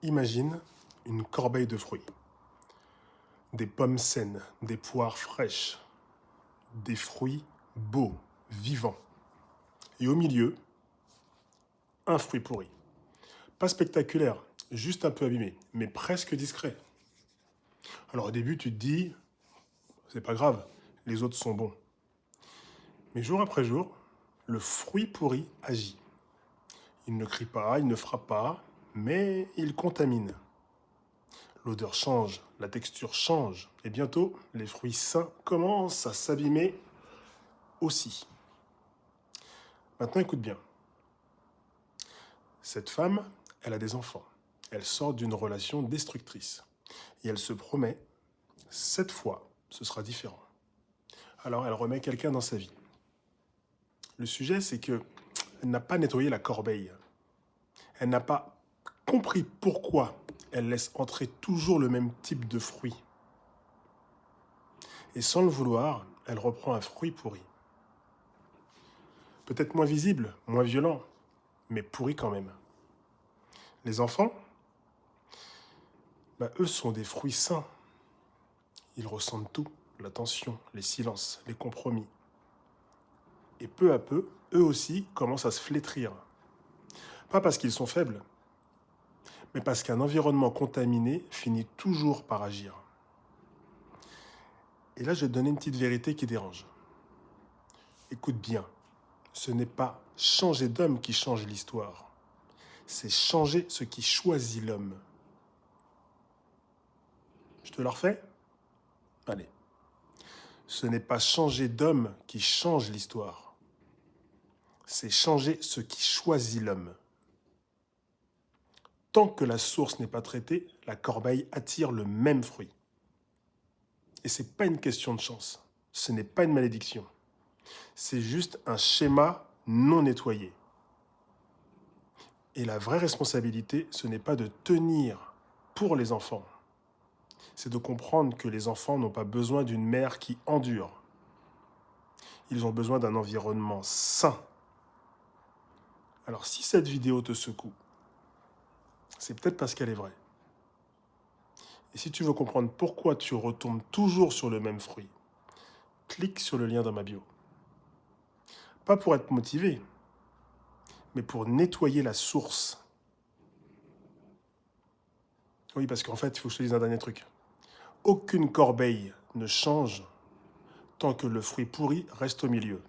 Imagine une corbeille de fruits. Des pommes saines, des poires fraîches, des fruits beaux, vivants. Et au milieu, un fruit pourri. Pas spectaculaire, juste un peu abîmé, mais presque discret. Alors au début, tu te dis, c'est pas grave, les autres sont bons. Mais jour après jour, le fruit pourri agit. Il ne crie pas, il ne frappe pas, mais il contamine. L'odeur change, la texture change, et bientôt, les fruits sains commencent à s'abîmer aussi. Maintenant, écoute bien. Cette femme, elle a des enfants. Elle sort d'une relation destructrice. Et elle se promet, cette fois, ce sera différent. Alors, elle remet quelqu'un dans sa vie. Le sujet, c'est que elle n'a pas nettoyé la corbeille. Elle n'a pas compris pourquoi elle laisse entrer toujours le même type de fruit. Et sans le vouloir, elle reprend un fruit pourri. Peut-être moins visible, moins violent, mais pourri quand même. Les enfants, eux sont des fruits sains. Ils ressentent tout, l'attention, les silences, les compromis. Et peu à peu, eux aussi commencent à se flétrir. Pas parce qu'ils sont faibles, mais parce qu'un environnement contaminé finit toujours par agir. Et là, je vais te donner une petite vérité qui dérange. Écoute bien, ce n'est pas changer d'homme qui change l'histoire. C'est changer ce qui choisit l'homme. Je te le refais ? Allez. Ce n'est pas changer d'homme qui change l'histoire. C'est changer ce qui choisit l'homme. Tant que la source n'est pas traitée, la corbeille attire le même fruit. Et ce n'est pas une question de chance. Ce n'est pas une malédiction. C'est juste un schéma non nettoyé. Et la vraie responsabilité, ce n'est pas de tenir pour les enfants. C'est de comprendre que les enfants n'ont pas besoin d'une mère qui endure. Ils ont besoin d'un environnement sain. Alors si cette vidéo te secoue, c'est peut-être parce qu'elle est vraie. Et si tu veux comprendre pourquoi tu retombes toujours sur le même fruit, clique sur le lien dans ma bio. Pas pour être motivé, mais pour nettoyer la source. Oui, parce qu'en fait, il faut que je te dise un dernier truc. Aucune corbeille ne change tant que le fruit pourri reste au milieu.